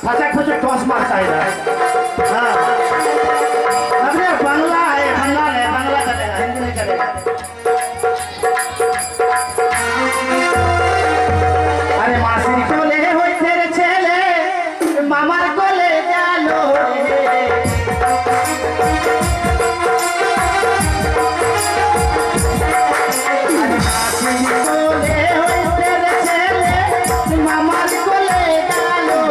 Phasak Phasak toss मारता है हाँ अपने बांग्ला है बांग्ला चलेगा हिंदी नहीं चलेगा अरे मासी को ले हो तेरे चले मामा को ले जालो अरे मासी को ले हो तेरे चले मामा को ले जालो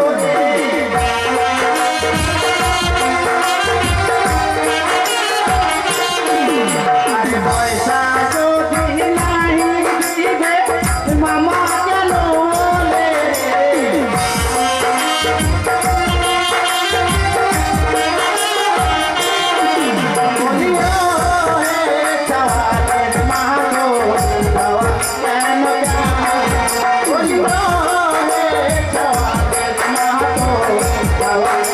पैसा जो दी नहीं दीबे मामा चलो ले बोलियो हे चवाले मारो दवा कैन जा बोलियो हे चवाले मारो दवा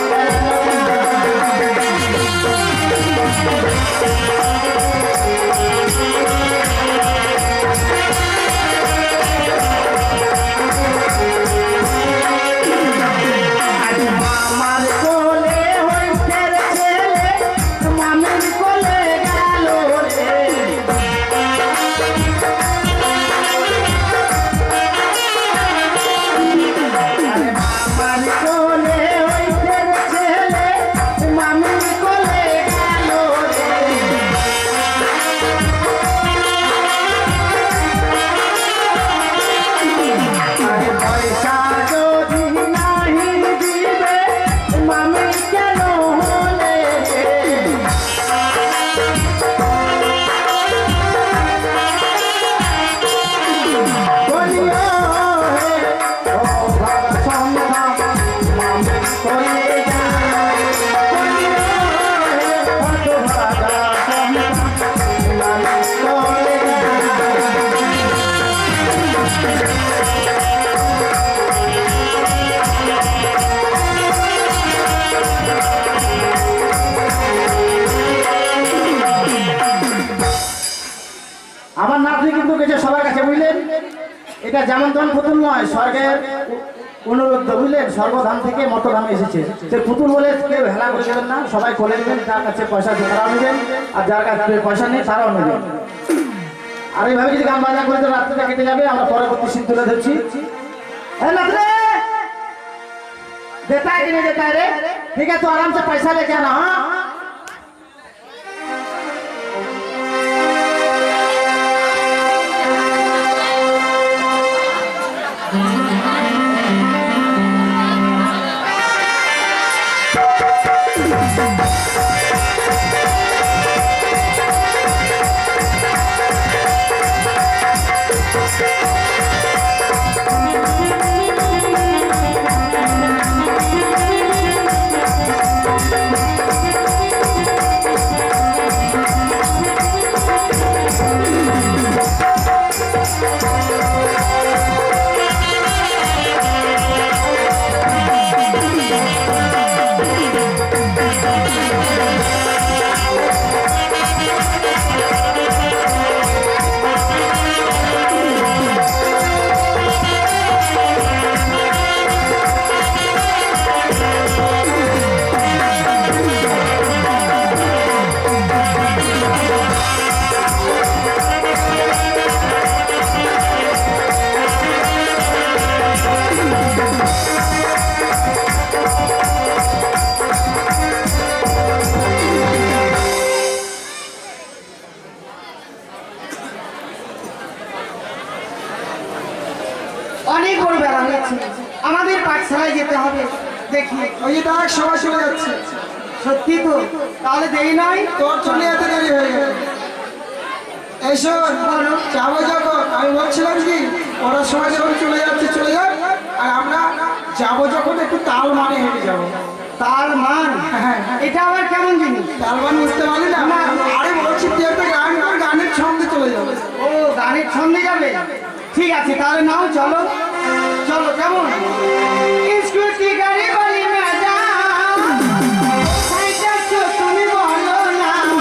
আমার নাতনি কিন্তু গেছে সবার কাছে বুঝলেন এটা যেমন তেমন পুতুল নয় স্বর্গের অনুরোধ বুঝলেন সর্বধাম থেকে মর্তধামে এসেছে সে পুতুল বলে কেউ হেলা করবেন না সবাই কোলে নেবেন যার কাছে পয়সা তারাও নেবেন আর যার কাছে পয়সা নেই তারাও নেবেন আর এইভাবে যদি গান বাজনা করে তো রাত্রিটা কেটে যাবে আমরা পরবর্তী সিন তুলে ধরছি देता है कि नहीं देता है रे ठीक है तो आराम से पैसा लेके आना हाँ অনেক বড় বেলা হয়েছে আমাদের পাঠশালায় যেতে হবে দেখি ওই যে তার সময় চলে যাচ্ছে সত্যি তো তাহলে দেরি নয় তোর চলে যেতে দেরি হয়ে গেল এসো যাবো যখন আমি বলছিলাম কি ওরা সময় যখন চলে যাচ্ছে চলে যাক আর আমরা যাবো যখন একটু তাল মানে হেঁটে যাবো তাল মান এটা আবার কেমন জিনিস তাল মান বুঝতে পারলি না আরে বলছি তুই একটা গান গানের সন্ধে যাবে? ঠিক আছে তাহলে নাও, চলো চলো। কেমন স্কুটি গাড়ি বাড়ি তুমি বলো না, আমি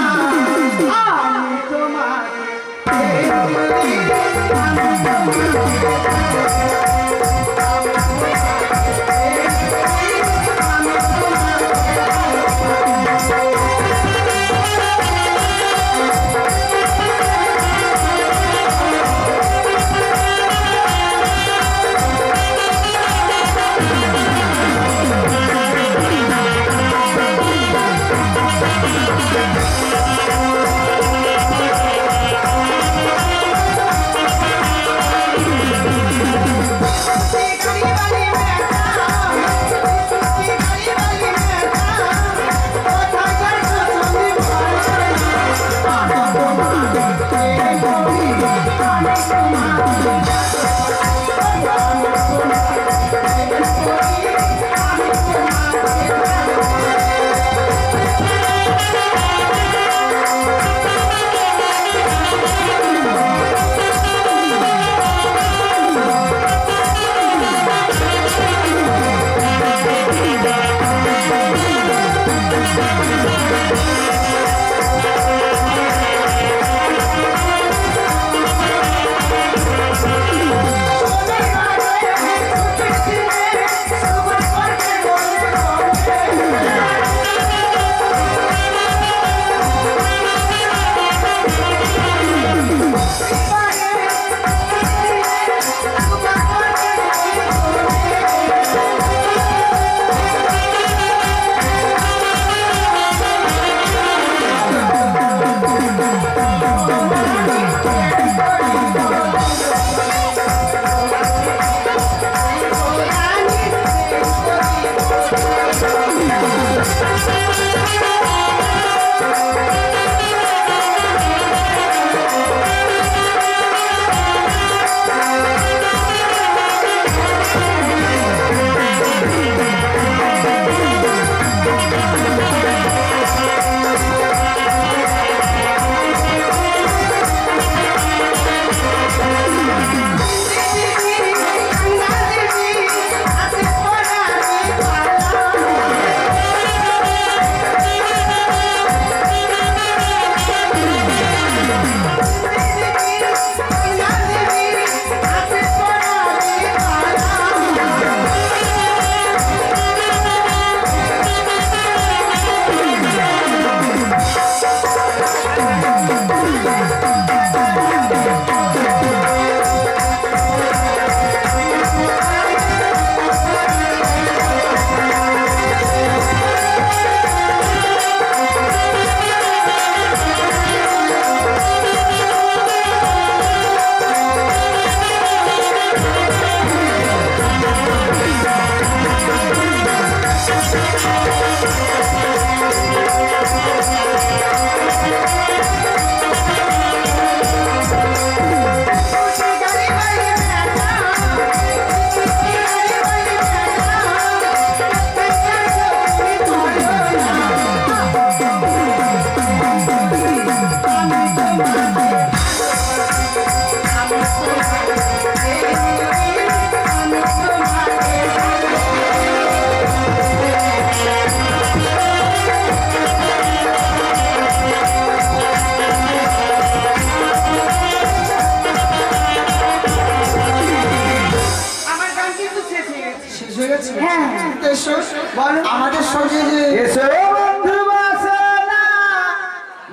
আমাদের সঙ্গে যে এসো বন্ধু বাসনা,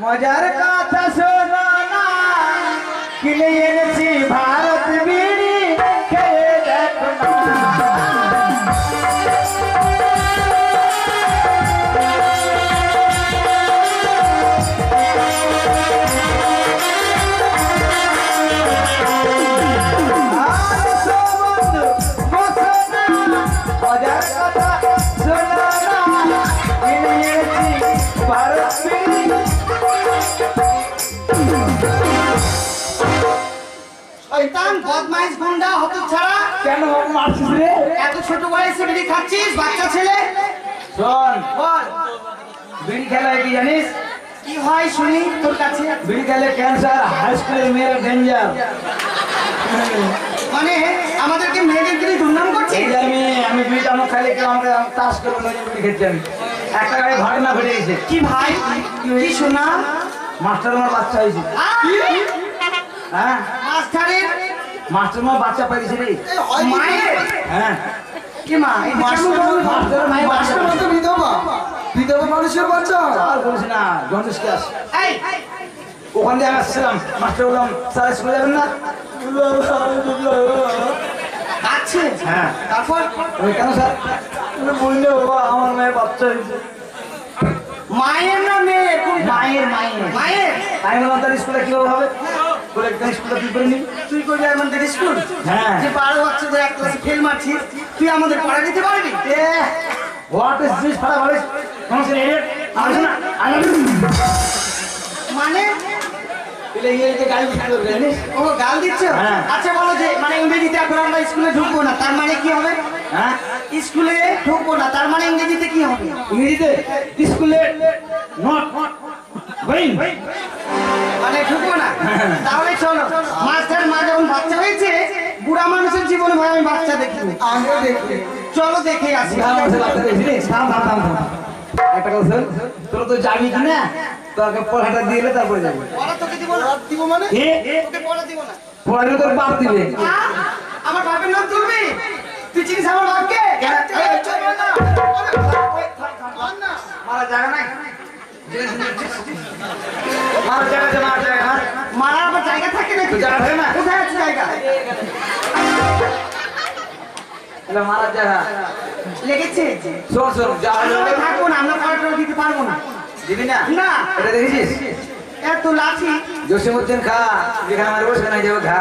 মজার কথা শোনো না, কিনে এনেছি ভারত বিড়ি, খেয়ে দেখো না। বদমাইশ গুন্ডা হতো ছাড়া কেন মারছিস রে? এত ছোট বয়সে বিড়ি খাচ্ছিস, বাচ্চা ছেলে। শোন, বল বিড়ি খেলা কি জানিস? কি হয় শুনি তোর কাছে? বিড়ি খেলে ক্যান্সার, হাই স্কুলের মেয়েরা ডেঞ্জার। মানে আমাদেরকে মেয়েদের তিনি দুর্নাম করছি? আমি বিড়িটা আমার খাইলে কেউ আমাকে তাস করে বিড়ি খেতে আমি। একটা গাড়ি ঘটনা ঘটে গেছে। কি ভাই কি শোনা? মাস্টার আমার বাচ্চা হয়েছে। হ্যাঁ মাস্টারের মাস্টার আমার বাচ্চা পাইছে রে। মায়ের হ্যাঁ কি মা? মাস্টারের মায়ের বাচ্চা মাস্টার তো বিধবা বিধবা মানুষের বাচ্চা আর বলিস না, জন্ডিস ক্লাস। এই ওখান দিয়ে আমি আসছিলাম, মাস্টার বললাম স্যার স্কুলে যাবেন না? আছে হ্যাঁ তারপর ওই কেন স্যার? বললে বাবা আমার মেয়ের বাচ্চা হয়েছে। মায়ের না মেয়ের? মায়ের মায়ের মায়ের। আমি বললাম তার স্কুলে কিভাবে হবে? বলে একদম স্কুলে তুই করে নি। তুই করবি আমাদের স্কুল? হ্যাঁ। যে 12 বাচ্চাদের এক ক্লাসে ফেল মারছিস, তুই আমাদের পড়া দিতে পারবি? হোয়াট ইজ দিস ফারা বলিস? সমস্যা নেই রে। আমি শোনা মানে এলে ইংরেজিতে গালি দিতে হবে জানিস? ও গাল দিচ্ছ? হ্যাঁ। আচ্ছা বলো যে মানে ইংরেজিতে এখন আমরা স্কুলে ঢুকবো না, তার মানে কি হবে? হ্যাঁ স্কুলে ঢুকবো না তার মানে ইংরেজিতে কি হবে? ইংরেজিতে স্কুলে নট গোয়িং। মানে ঢুকবো না? তাহলে চলো, মাস্টার মা যখন বাচ্চা হয়েছে, বুড়া মানুষের জীবনে ভাই আমি বাচ্চা দেখিনি। আমরা দেখি চলো দেখে আসি। একটা কথা শোন, তোরা তো যাবি কি না? তোকে পড়াটা দিলে তারপরে যাবি। পড়া তোকে দিব না? রাত দিব মানে তোকে পড়া দিব না? পড়ালে তোর বাপ দিবে। আমার বাপের নাম তুলবি? তুই চিনিস আমার বাপকে? এই, চল না বল না মারা জায়গা নাই। মার জায়গা আছে, মার জায়গা মার। মারার আবার জায়গা থাকে নাকি? তো জায়গা থাকে না? কোথায় আছে জায়গা? এটা মারার জায়গা। লেগেছে? শোন শোন, যা আমরা থাকবো না, আমরা পড়াটা দিতে পারবো না। দিবি না? না। এটা দেখেছিস? এত লাঠি জসিমউদ্দিন খা, যেখানে মারবো সেখানে যাবো খা।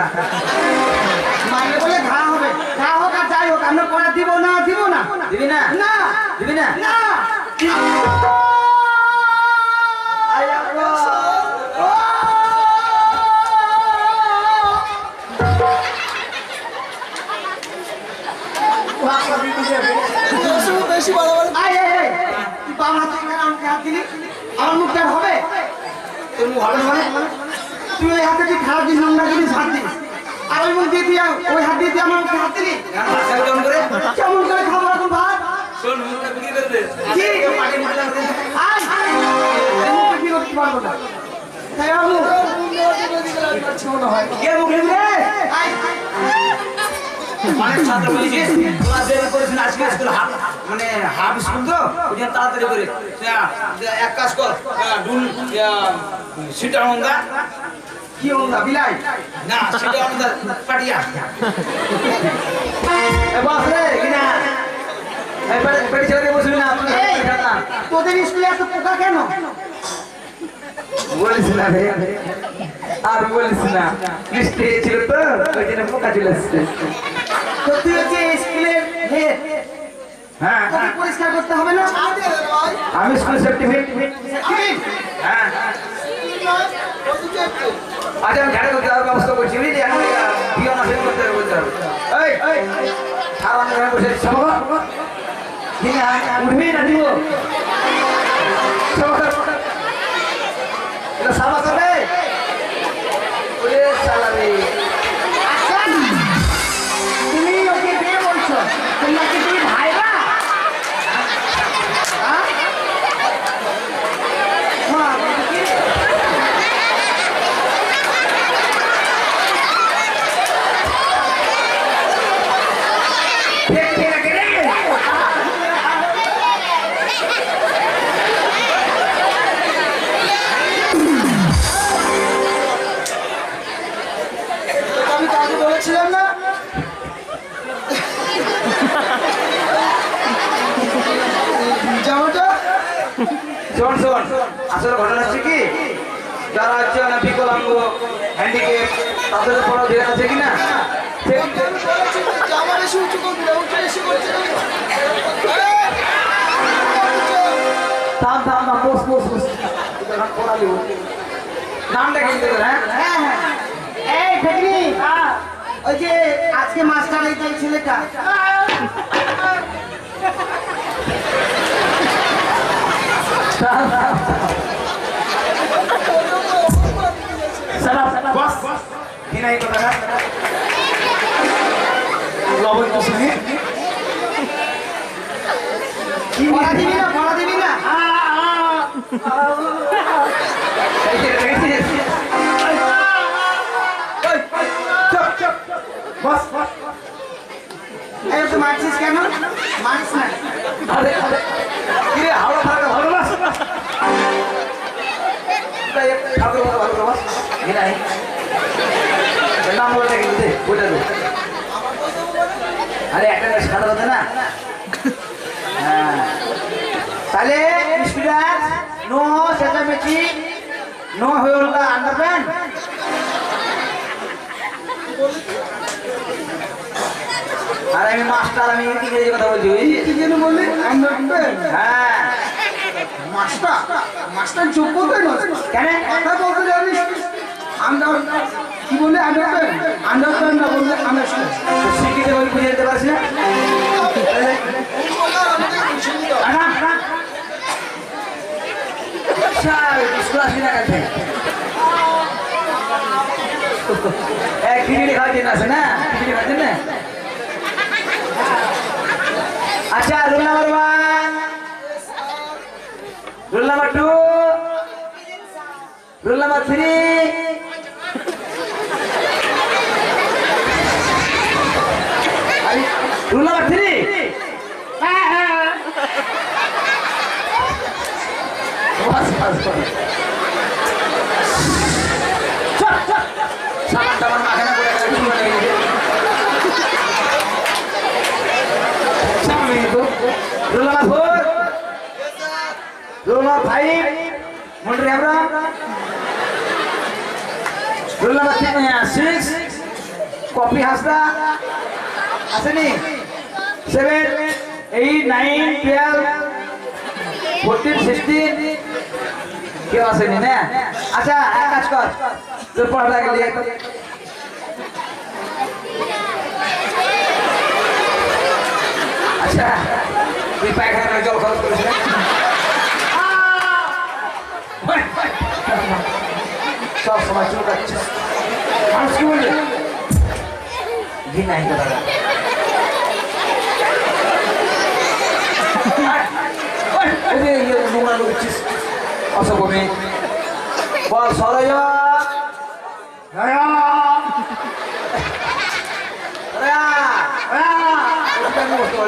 মারলে বলে ঘা হবে, ঘা হোক আর যাই হোক, আমরা পড়া দিব না, দিব না। দিবি না? না দিবি না? না। আয় আল্লাহ। বেশি বাড়াবাড়ি আয় আয় আয়, তুই বাম হাতে কেন আমাকে হাত দিলি? আমার মুখটা হবে? তোর মুখ হবে না মানে? তুই ওই হাতে তুই খারাপ জিনিস, নোংরা জিনিস হাত দিস, আর ওই মুখ দিয়ে তুই ওই হাত দিয়ে তুই আমার মুখে হাত দিলি? কেন ভাষা কেমন করে? কেমন করে খাবো এখন ভাত? শোন, মুখটা বিক্রি করে দে। কি? পাটি মুখটা করে দে। আয়, এই মুখে কি করতে পারবো না। তাই বাবু, মনে হয় কে মুখ বিক্রি করে? আয়। অনেক ছাত্র বলেছিস, তোরা দেরি করিস না, আজকে স্কুল মানে হাফ স্কুল তো, ওই জন্য তাড়াতাড়ি করে। এক কাজ কর, ডুল সিটার মন্দা, কি onda বিলাই? না সিটার মন্দা পাটিয়া। এ বাস রে, কিনা? এই পেটি ছেড়ে বসবি না, তুই এই, না। তোদের স্কুলে এত পোকা কেন? বলিস না রে, আর বলিস না, বৃষ্টি ছিল তো, ওই জন্য পোকা চলে এসছে। তো তুই হচ্ছে স্কুলের হেড, হ্যাঁ, তোকে পরিষ্কার করতে হবে না? আমি স্কুল সার্টিফিকেট। হ্যাঁ, আজ আমি ঘাটে করতে ব্যবস্থা করছি, বুঝলি? এখন বিয়ে মাসে করতে হবে, বলতে হবে। এই খাওয়ানো বসে সবাই ঠিক আছে, উঠবি না দিব? এটা সাবা করবে? ওরে শালা রে। আচ্ছা, তুমি ওকে বিয়ে বলছো, তোমরা কি তুমি ভাইরা? হ্যাঁ? মা, কি? ঠিক ঠিক আছে রে। আমি কাকে বলেছিলাম না জামাটা শোন শোন, আসলে ঘটনা হচ্ছে কি, যারা হচ্ছে না বিকলাঙ্গ, হ্যান্ডিক্যাপ, তাদের পড়া ধীরে আছে কিনা? আমি বলেছি যে জামা বেশি উঁচু করবি না উঁচু বেশি করছে থাম থাম থাম, বস বস বস। পড়ালি নামটা কি তোর? হ্যাঁ হ্যাঁ, হ্যাঁ। এই ফেকরি, ওই যে আজকে মাস্টার এই যে ছেলেটা, বস কিনা এই কথা লবণ তো শুনে কি পড়া দিবি না পড়া দিবি না বস বস এই তো মারছিস কেন মারিস না আরে আরে কিরে হাওড়া ফাড়া ভালো বাস তাই ঠাকুর কথা ভালো বাস কিনা এই নাম বলে দেখি দে বলে দে আরে একটা সাদা কথা না হ্যাঁ তাহলে স্টুডেন্ট নো চেঁচামেচি নো হয়ে উল্টা আন্ডারপ্যান্ট আর আমি মাস্টার আমি ইংরেজি কথা বলছি কি যেন বললি আন্ডারপ্যান্ট হ্যাঁ মাস্টার মাস্টার যোগ্যতাই নয় কেন কথা বলতে জানিস আন্ডার কি বলে আন্ডারপ্যান্ট আন্ডারপ্যান্ট না বললে আন্ডারস্ট্যান্ড শিক্ষিত বই বুঝে দিতে পারছি না স্কুল আসবি না কাছে খিচুড়ি খাওয়ার জন্য আছে না খিচুড়ি খাওয়ার জন্য আচ্ছা rule number 1 rule number 2 rule number 3 rule number 3 বস বস চল চল সামান টামান মাখানা করে কিছু মানে সামনে তো রুল নাম্বার 4 রুল নাম্বার 5 মন্ডরি আমরা রুল নাম্বার 6 কপি হাসদা আসেনি 7 8 9 12 14 16 কেউ আসেনি না আচ্ছা এক কাজ কর তোর পড়াটা গেলি আচ্ছা তুই পায়খানা জল খরচ করিস না সব সময় চুল কাটছিস মানুষ কি বলবে ঘৃণা হিতে দাদা নোংরা করছিস অসভ্য বল সরয়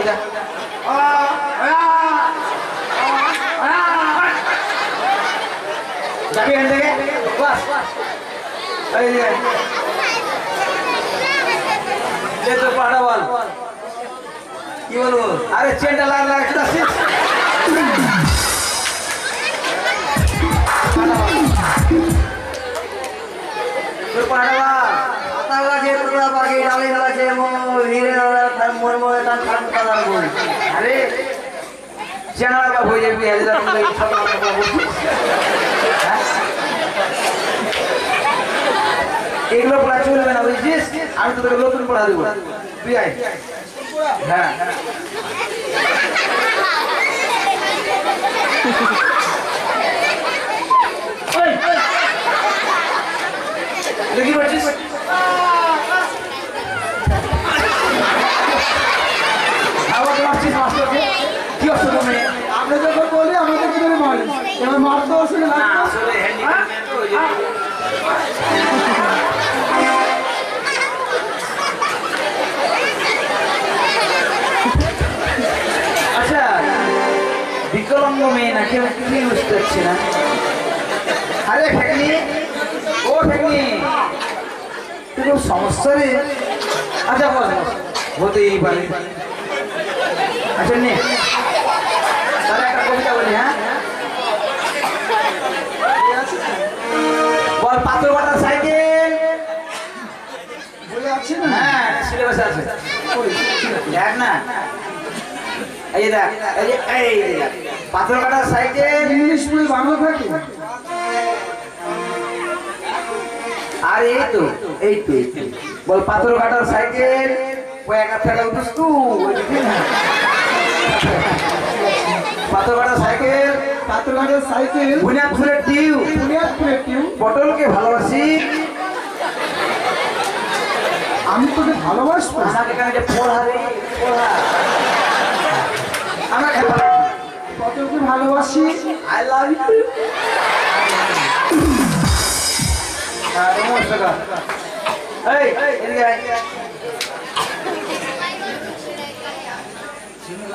যাবি এখান থেকে বাস এই যে তোর পাহাড়া বল কি বলবো আরে চেনটা লাগছে তোর পাহাড়া বল আরে চেনার বা হয়ে যাবি এগুলো পড়া চলবে না বুঝছিস আমি তো তোকে নতুন পড়া দেবো তুই আয় হ্যাঁ দেখি পাচ্ছিস আমাকে মারছিস মাস্টারকে কি অসুখ তুমি আমরা যখন বলি আমাদের কি করে মারি এবার মারতে আসলে না লাগবে আসলে হ্যান্ডিক্যাপ তো ওই জন্য। আচ্ছা বিকলাঙ্গ মেয়ে নাকি আমি কিছুই বুঝতে পারছি না আরে ফেকনি ও ফেকনি তুই খুব সমস্যা রে আচ্ছা বল হতেই পারে আচ্ছা নে তাহলে একটা কবিতা বলি হ্যাঁ বল পাথর বাটার সাইকেল বলে আছে না হ্যাঁ সিলেবাসে আছে দেখ না এই যে দেখ এই যে দেখ পাথর কাটার সাইকেল ইংলিশ বই বাংলা থাকে আর এই তো বল পাথর কাটার সাইকেল কয়েক ফেলা উঠিস পাথর কাটার সাইকেল পাত্রঘাটের সাইকেল বুনিয়াদ ফুলের টিউ বুনিয়াদপুরের টিউ পটলকে ভালোবাসি আমি তোকে ভালোবাসবো। আমাকে কেন যে পড়া রে পড়া আমাকে তোকে ভালোবাসি। আই লাভ ইউ নমস্কার এই এদিকে আয়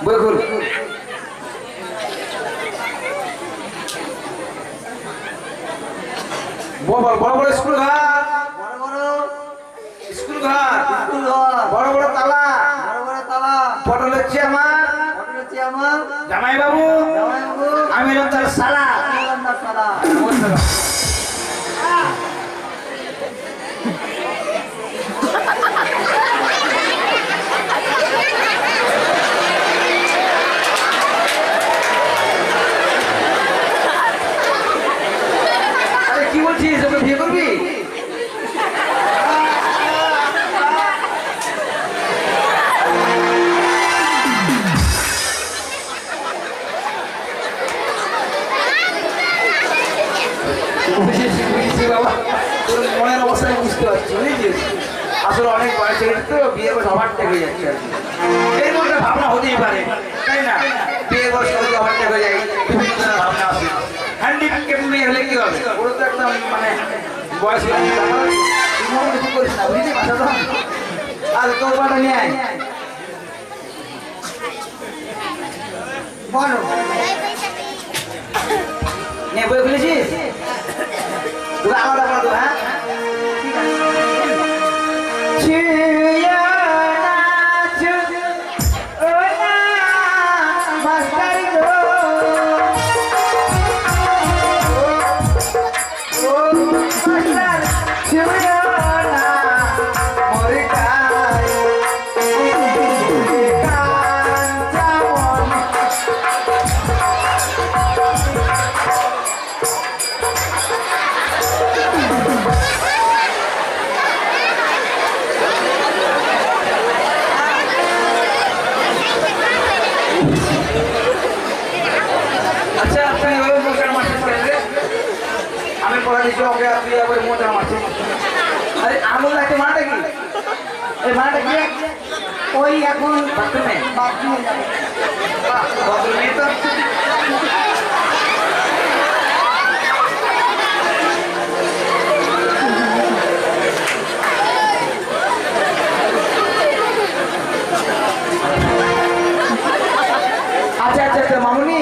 বকুল বড় বড় স্কুল ঘর বড় বড় স্কুল ঘর স্কুল ঘর, বড় বড় তালা বড় বড় তালা, পটল হচ্ছে আমার হোটেল হচ্ছে আমার জামাই বাবু জামাইবাবু, আমি হলাম তার সালা আমি হলাম তার সালা। নমস্কার আরে কি বলছিস ওকে বিয়ে করবি বুঝেছি বাবা তোর মনের অবস্থা আমি বুঝতে পারছি বুঝেছিস আসলে অনেক বয়স হয়ে গেছে তো বিয়ে বয়স ওভারটেক হয়ে যাচ্ছে আর কি এরকম একটা ভাবনা হতেই পারে তাই না বিয়ে বয়স হতে ওভারটেক হয়ে যায় বিভিন্ন ধরনের ভাবনা আসে হ্যান্ডিক্যাপ মেয়ে হলে কি হবে ওরা তো একদম মানে বয়স হয়ে গেছে তুই মনে কিছু করিস না বুঝলি কথা তো আর তোর পাটা নিয়ে আয় বলো নিয়ে বই খুলেছিস তোকে আলাদা করে দেবো হ্যাঁ আচ্ছা আপনি এভাবে মোটার মারতে পারেন রে আমি পড়া দিচ্ছি ওকে আপনি এবার মোটার মারছেন আরে আমল লাগে মাটা কি এই মাটা কি ওই এখন বাথরুমে বাথরুমে যাবে। বাথরুমে তো আচ্ছা আচ্ছা আচ্ছা মামুনি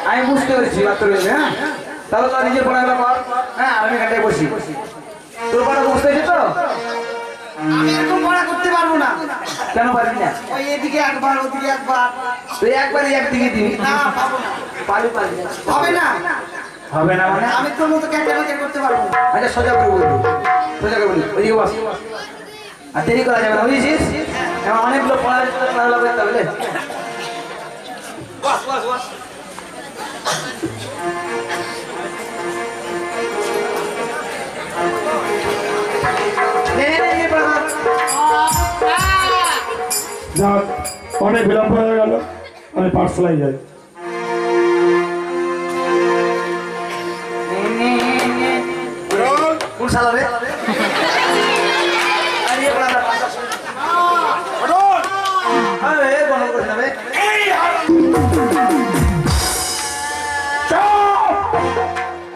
আমি বুঝতে পেরেছি বাথরুমে হ্যাঁ তাহলে তো নিজের পড়াশোনা কর হ্যাঁ আমি এখানটায় বসি তোর পড়া বুঝতে হয়েছে তো আমি এরকম পড়া করতে পারবো না। কেন পারবি না ওই এদিকে একবার ওদিকে একবার তুই একবারই একদিকে দিবি না পাবো না, পারবি না হবে না। হবে না মানে আমি তোর মতো ক্যান্টার করতে পারবো না। আচ্ছা সোজা করে বলবি সোজা করে বলি ওইদিকে বস আর দেরি করা যাবে না বুঝেছিস এখন অনেকগুলো পড়াশোনা করতে হবে বস বস বস যাক অনেক বিলম্ব হয়ে গেল আমি পাঠশালায় যাই কোন সালা রে আরে বড় আরে বন্ধ করে না বে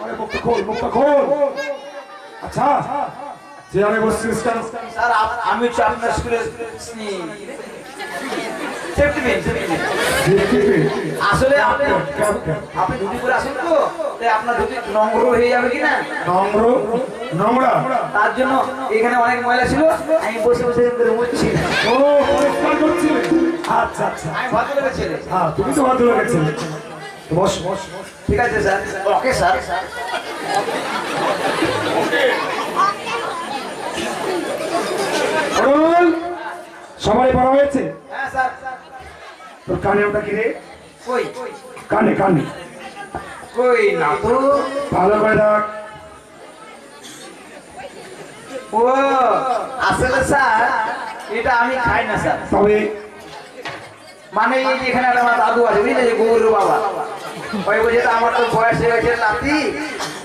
আরে মুখটা খোল আচ্ছা যে আমি বসছিস কেন স্যার আমি হচ্ছে আপনার স্কুলের সেফটি পিন আসলে আপনি ধুতি করে আসেন তো তাই আপনার ধুতি নম্র হয়ে যাবে কিনা নোংরা তার জন্য এখানে অনেক ময়লা ছিল আমি বসে বসে এরকম করে মুছছি ও পরিষ্কার করছিলে আচ্ছা আচ্ছা আমি ভদ্রলোকের ছেলে হ্যাঁ তুমি তো ভালো লেগেছিলে বস বস ঠিক আছে স্যার ওকে স্যার অরুণ, সবাই পড়া হয়েছে হ্যাঁ স্যার তোর কানে ওটা কি রে কই কানে কানে কই না তো ভালো করে ডাক ও আসলে স্যার এটা আমি খাই না স্যার তবে মানে এই যে এখানে একটা আমার দাদু আছে বুঝলে যে গৌরু বাবা ওই বলছে তো আমার তো বয়স হয়ে গেছে নাতি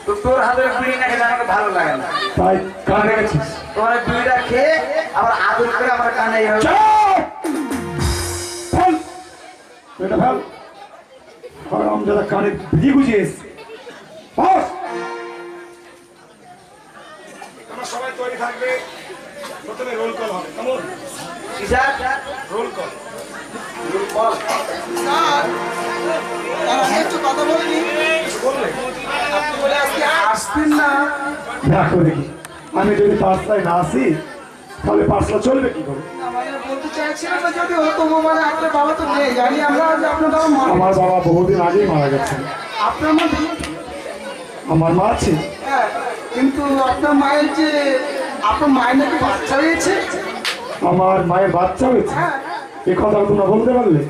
তো তোর হাতের বিড়ি না খেলে আমাকে ভালো লাগে না। তাই কান রেখেছিস? তোমার বিড়িটা খেয়ে আবার আদর করে আমার কানে এইভাবে ফেল এটা ফেল। হারাম যারা কানে বিধি গুজিয়ে এসছে। বস তোমরা সবাই তৈরি থাকবে। প্রথমে রোল কল হবে। কেমন? কিসার রোল কল। স্যার আমি একটু কথা বলিনি আপনি বলে আজকে আসবেন না দেখো দেখি আমি যদি পাঁচটায় না আসি তাহলে পাঁচটা চলবে কি করে? মানে বলতে চাইছিলাম না যদি হতো মানে আপনার বাবা তো নেই জানি আমরা যে আপনার বাবা মারা আমার বাবা বহুদিন আগেই মারা গেছেন। আপনার মা আমার মা আছে। হ্যাঁ কিন্তু আপনার মায়ের যে আপনার মায়ের নাকি বাচ্চা হয়েছে আমার মায়ের বাচ্চা হয়েছে, হ্যাঁ এ কথা তোমরা বলতে পারলে?